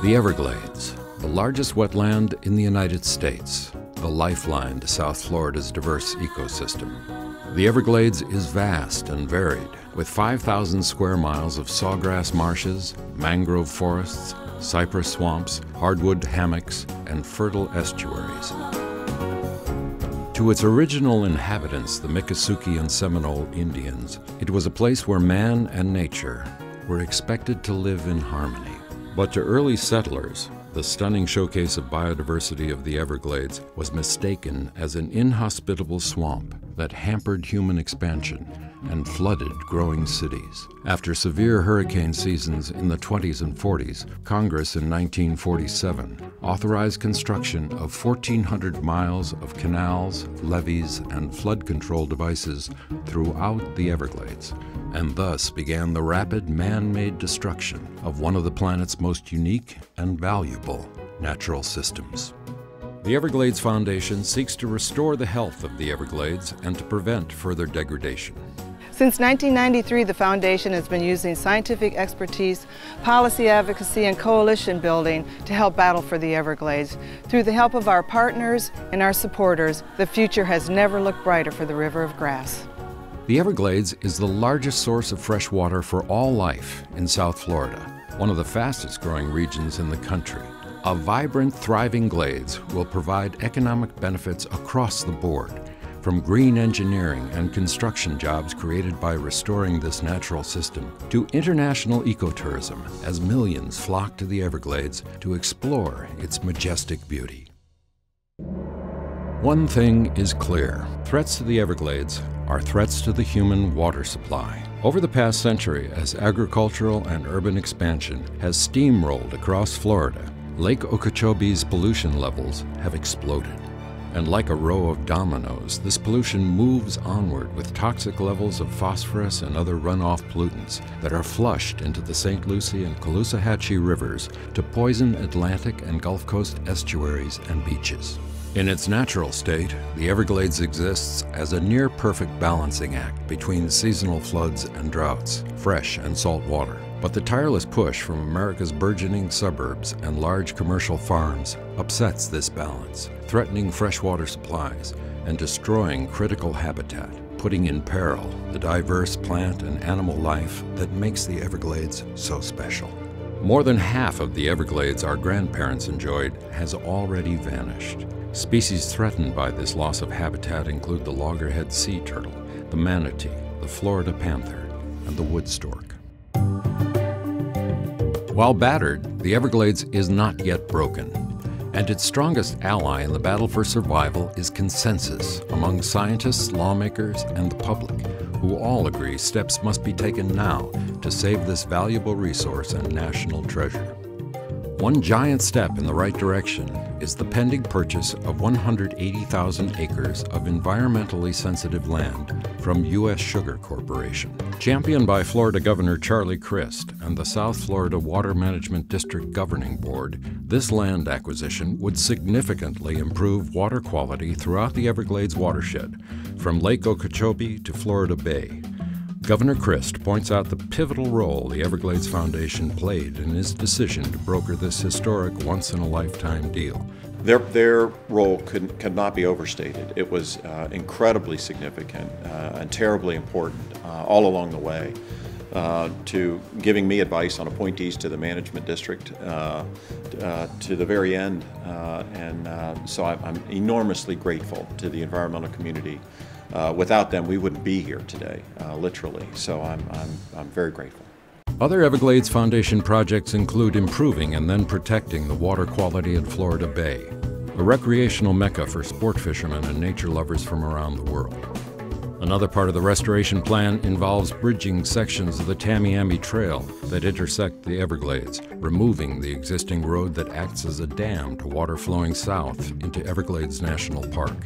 The Everglades, the largest wetland in the United States, the lifeline to South Florida's diverse ecosystem. The Everglades is vast and varied, with 5,000 square miles of sawgrass marshes, mangrove forests, cypress swamps, hardwood hammocks, and fertile estuaries. To its original inhabitants, the Miccosukee and Seminole Indians, it was a place where man and nature were expected to live in harmony. But to early settlers, the stunning showcase of biodiversity of the Everglades was mistaken as an inhospitable swamp that hampered human expansion and flooded growing cities. After severe hurricane seasons in the 20s and 40s, Congress in 1947 authorized construction of 1,400 miles of canals, levees, and flood control devices throughout the Everglades, and thus began the rapid man-made destruction of one of the planet's most unique and valuable natural systems. The Everglades Foundation seeks to restore the health of the Everglades and to prevent further degradation. Since 1993, the Foundation has been using scientific expertise, policy advocacy, and coalition building to help battle for the Everglades. Through the help of our partners and our supporters, the future has never looked brighter for the River of Grass. The Everglades is the largest source of fresh water for all life in South Florida, one of the fastest growing regions in the country. A vibrant, thriving glades will provide economic benefits across the board, from green engineering and construction jobs created by restoring this natural system to international ecotourism as millions flock to the Everglades to explore its majestic beauty. One thing is clear: threats to the Everglades are threats to the human water supply. Over the past century, as agricultural and urban expansion has steamrolled across Florida, Lake Okeechobee's pollution levels have exploded. And like a row of dominoes, this pollution moves onward with toxic levels of phosphorus and other runoff pollutants that are flushed into the St. Lucie and Caloosahatchee rivers to poison Atlantic and Gulf Coast estuaries and beaches. In its natural state, the Everglades exists as a near-perfect balancing act between seasonal floods and droughts, fresh and salt water. But the tireless push from America's burgeoning suburbs and large commercial farms upsets this balance, threatening freshwater supplies and destroying critical habitat, putting in peril the diverse plant and animal life that makes the Everglades so special. More than half of the Everglades our grandparents enjoyed has already vanished. Species threatened by this loss of habitat include the loggerhead sea turtle, the manatee, the Florida panther, and the wood stork. While battered, the Everglades is not yet broken, and its strongest ally in the battle for survival is consensus among scientists, lawmakers, and the public, who all agree steps must be taken now to save this valuable resource and national treasure. One giant step in the right direction is the pending purchase of 180,000 acres of environmentally sensitive land from U.S. Sugar Corporation. Championed by Florida Governor Charlie Crist and the South Florida Water Management District Governing Board, this land acquisition would significantly improve water quality throughout the Everglades watershed, from Lake Okeechobee to Florida Bay. Governor Crist points out the pivotal role the Everglades Foundation played in his decision to broker this historic once-in-a-lifetime deal. Their role could not be overstated. It was incredibly significant and terribly important all along the way to giving me advice on appointees to the management district to the very end. So I'm enormously grateful to the environmental community. Without them, we wouldn't be here today, literally. So I'm very grateful. Other Everglades Foundation projects include improving and then protecting the water quality at Florida Bay, a recreational mecca for sport fishermen and nature lovers from around the world. Another part of the restoration plan involves bridging sections of the Tamiami Trail that intersect the Everglades, removing the existing road that acts as a dam to water flowing south into Everglades National Park.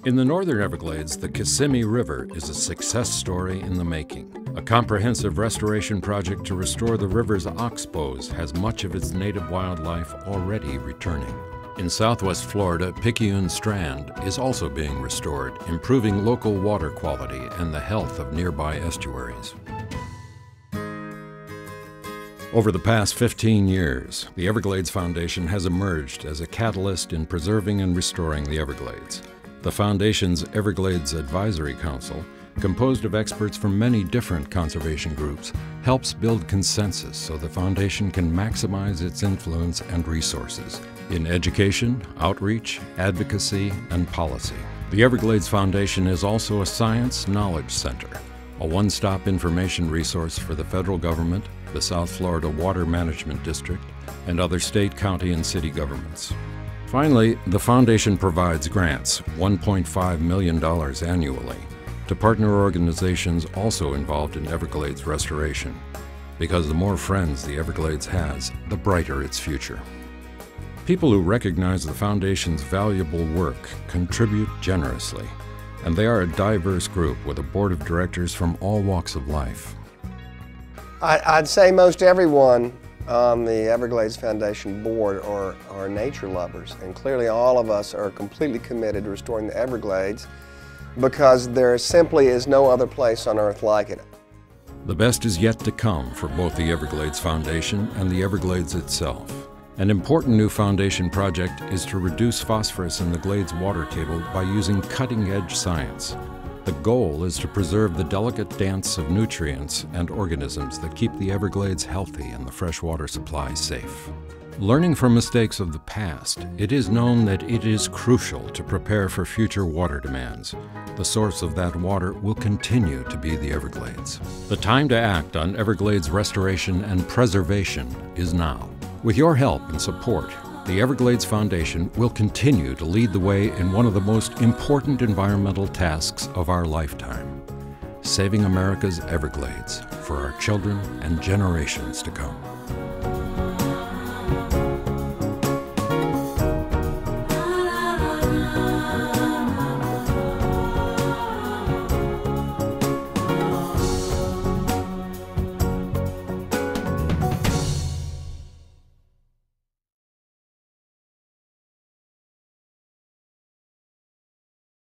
In the northern Everglades, the Kissimmee River is a success story in the making. A comprehensive restoration project to restore the river's oxbows has much of its native wildlife already returning. In southwest Florida, Picayune Strand is also being restored, improving local water quality and the health of nearby estuaries. Over the past 15 years, the Everglades Foundation has emerged as a catalyst in preserving and restoring the Everglades. The Foundation's Everglades Advisory Council, composed of experts from many different conservation groups, helps build consensus so the Foundation can maximize its influence and resources in education, outreach, advocacy, and policy. The Everglades Foundation is also a science knowledge center, a one-stop information resource for the federal government, the South Florida Water Management District, and other state, county, and city governments. Finally, the Foundation provides grants, $1.5 million annually, to partner organizations also involved in Everglades restoration, because the more friends the Everglades has, the brighter its future. People who recognize the Foundation's valuable work contribute generously, and they are a diverse group with a board of directors from all walks of life. I'd say most everyone on the Everglades Foundation board are nature lovers, and clearly all of us are completely committed to restoring the Everglades because there simply is no other place on earth like it. The best is yet to come for both the Everglades Foundation and the Everglades itself. An important new Foundation project is to reduce phosphorus in the Glades water table by using cutting-edge science. The goal is to preserve the delicate dance of nutrients and organisms that keep the Everglades healthy and the freshwater supply safe. Learning from mistakes of the past, it is known that it is crucial to prepare for future water demands. The source of that water will continue to be the Everglades. The time to act on Everglades restoration and preservation is now. With your help and support, the Everglades Foundation will continue to lead the way in one of the most important environmental tasks of our lifetime, saving America's Everglades for our children and generations to come.